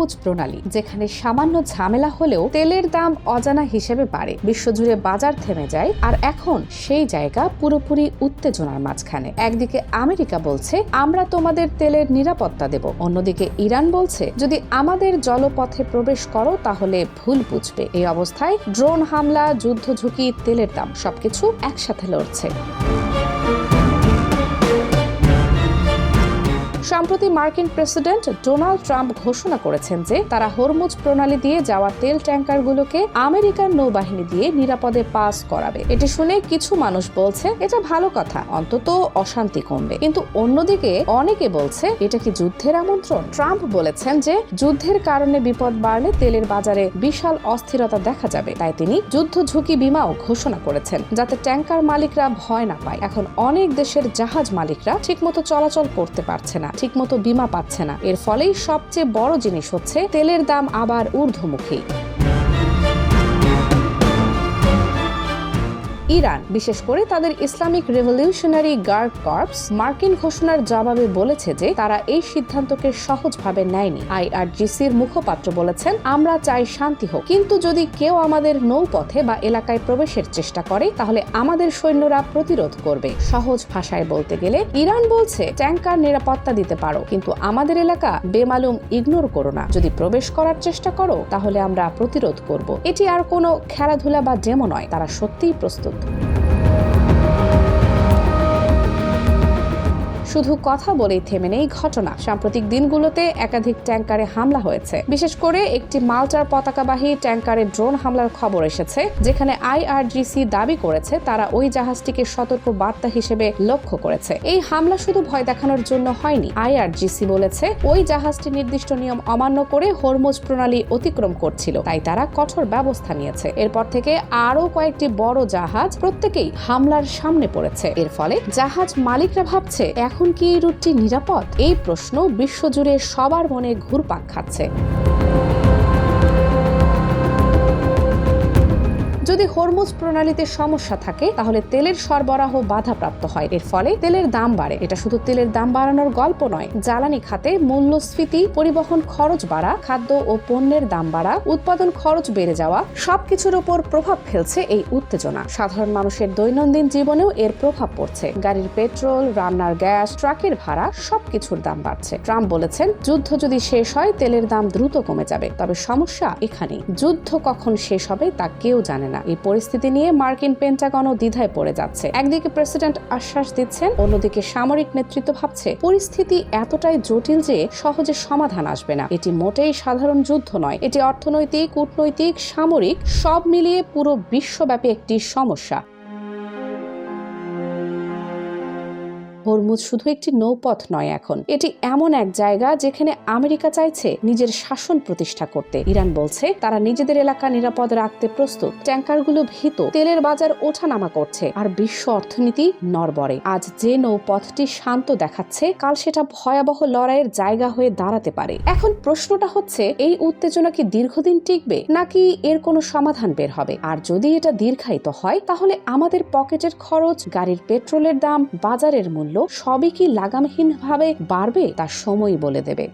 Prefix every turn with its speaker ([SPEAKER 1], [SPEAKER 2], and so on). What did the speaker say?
[SPEAKER 1] Hormuz প্রণালী, যেখানে সামান্য ঝামেলা হলেও তেলের দাম অজানা হিসেবে বাড়ে, বিশ্বজুড়ে বাজার থেমে যায়। আর এখন সেই জায়গা পুরোপুরি উত্তেজনার মাঝখানে। একদিকে আমেরিকা বলছে আমরা তোমাদের তেলের নিরাপত্তা দেব, অন্যদিকে ইরান বলছে যদি আমাদের জলপথে প্রবেশ করো তাহলে ভুল বুঝবে। এই অবস্থায় ড্রোন হামলা, যুদ্ধ ঝুঁকি, তেলের দাম সবকিছু একসাথে লড়ছে। সম্প্রতি মার্কিন প্রেসিডেন্ট ডোনাল্ড ট্রাম্প ঘোষণা করেছেন যে তারা হরমুজ প্রণালী দিয়ে যাওয়া তেল ট্যাঙ্কারগুলোকে আমেরিকান নৌবাহিনী দিয়ে নিরাপদে পাস করাবে। এটি শুনে কিছু মানুষ বলছে এটা ভালো কথা, অন্তত অশান্তি কমবে। কিন্তু অন্যদিকে অনেকে বলছে এটা কি যুদ্ধের আমন্ত্রণ? ট্রাম্প বলেছেন যে যুদ্ধের কারণে বিপদ বাড়লে তেলের বাজারে বিশাল অস্থিরতা দেখা যাবে, তাই তিনি যুদ্ধ ঝুঁকি বিমাও ঘোষণা করেছেন যাতে ট্যাঙ্কার মালিকরা ভয় না পায়। এখন অনেক দেশের জাহাজ মালিকরা ঠিকমতো চলাচল করতে পারছে না, ঠিকমতো বীমা পাচ্ছে না। এর ফলেই সবচেয়ে বড় জিনিস হচ্ছে তেলের দাম আবার ঊর্ধ্বমুখী। ইরান, বিশেষ করে তাদের ইসলামিক রেভলিউশনারি গার্ড কর্পস, মার্কিন ঘোষণার জবাবে বলেছে যে তারা এই সিদ্ধান্তকে সহজভাবে নেয়নি। আইআরজিসির মুখপাত্র বলেছেন আমরা চাই শান্তি হোক, কিন্তু যদি কেউ আমাদের নৌপথে বা এলাকায় প্রবেশের চেষ্টা করে তাহলে আমাদের সৈন্যরা প্রতিরোধ করবে। সহজ ভাষায় বলতে গেলে ইরান বলছে ট্যাঙ্কার নিরাপত্তা দিতে পারো, কিন্তু আমাদের এলাকা বেমালুম ইগনোর করো না। যদি প্রবেশ করার চেষ্টা করো তাহলে আমরা প্রতিরোধ করব। এটি আর কোনো খেলাধুলা বা ডেমো নয়, তারা সত্যিই প্রস্তুত। শুধু কথা বলেই থেমে নেই ঘটনা। সাম্প্রতিক দিনগুলোতে একাধিক ট্যাঙ্কারে হামলা হয়েছে। বিশেষ করে একটি মাল্টার পতাকাবাহী ট্যাঙ্কারে ড্রোন হামলার খবর এসেছে, যেখানে আইআরজিসি দাবি করেছে তারা ওই জাহাজটিকে সতর্ক বার্তা হিসেবে লক্ষ্য করেছে। এই হামলা শুধু ভয় দেখানোর জন্য হয়নি। আইআরজিসি বলেছে ওই জাহাজটি নির্দিষ্ট নিয়ম অমান্য করে হরমুজ প্রণালী অতিক্রম করছিল, তাই তারা কঠোর ব্যবস্থা নিয়েছে। এরপর থেকে আরও কয়েকটি বড় জাহাজ প্রত্যেকেই হামলার সামনে পড়েছে। এর ফলে জাহাজ মালিকরা ভাবছে এখন কি এই রুটটি নিরাপদ? এই প্রশ্ন বিশ্বজুড়ে সবার মনে ঘুরপাক খাচ্ছে। যদি হরমুজ প্রণালীতে সমস্যা থাকে তাহলে তেলের সরবরাহ বাধাপ্রাপ্ত হয়, এর ফলে তেলের দাম বাড়ে। এটা শুধু তেলের দাম বাড়ানোর গল্প নয়, জ্বালানি খাতে মূল্যস্ফীতি, পরিবহন খরচ বাড়া, খাদ্য ও পণ্যের দাম বাড়া, উৎপাদন খরচ বেড়ে যাওয়া সবকিছুর উপর প্রভাব ফেলছে এই উত্তেজনা। সাধারণ মানুষের দৈনন্দিন জীবনেও এর প্রভাব পড়ছে। গাড়ির পেট্রোল, রান্নার গ্যাস, ট্রাকের ভাড়া সবকিছুর দাম বাড়ছে। ট্রাম্প বলেছেন যুদ্ধ যদি শেষ হয় তেলের দাম দ্রুত কমে যাবে, তবে সমস্যা এখানেই, যুদ্ধ কখন শেষ হবে তা কেউ জানে না। এই পরিস্থিতি নিয়ে মার্কিন পেন্টাগনও দ্বিধায় পড়ে যাচ্ছে। একদিকে প্রেসিডেন্ট আশ্বাস দিচ্ছেন, অন্যদিকে সামরিক নেতৃত্ব ভাবছে পরিস্থিতি এতটাই জটিল যে সহজে সমাধান আসবে না। এটি মোটেই সাধারণ যুদ্ধ নয়, এটি অর্থনৈতিক, কূটনৈতিক, সামরিক সব মিলিয়ে পুরো বিশ্বব্যাপী একটি সমস্যা। হরমুজ শুধু একটি নৌপথ নয়, এখন এটি এমন এক জায়গা যেখানে আমেরিকা চাইছে নিজের শাসন প্রতিষ্ঠা করতে। ইরান বলছে তারা নিজেদের এলাকা নিরাপদ রাখতে প্রস্তুত। ট্যাঙ্কারগুলো ভীত, তেলের বাজার ওঠানামা করছে, আর বিশ্ব অর্থনীতি নড়বড়ে। আজ যে নৌপথটি শান্ত দেখাচ্ছে, কাল সেটা ভয়াবহ লড়াইয়ের জায়গা হয়ে দাঁড়াতে পারে। এখন প্রশ্নটা হচ্ছে এই উত্তেজনা কি দীর্ঘদিন টিকবে, নাকি এর কোনো সমাধান বের হবে? আর যদি এটা দীর্ঘায়িত হয় তাহলে আমাদের পকেটের খরচ, গাড়ির পেট্রোলের দাম, বাজারের মূল্য সবই কি লাগামহীনভাবে বাড়বে তা সময়ই বলে দেবে।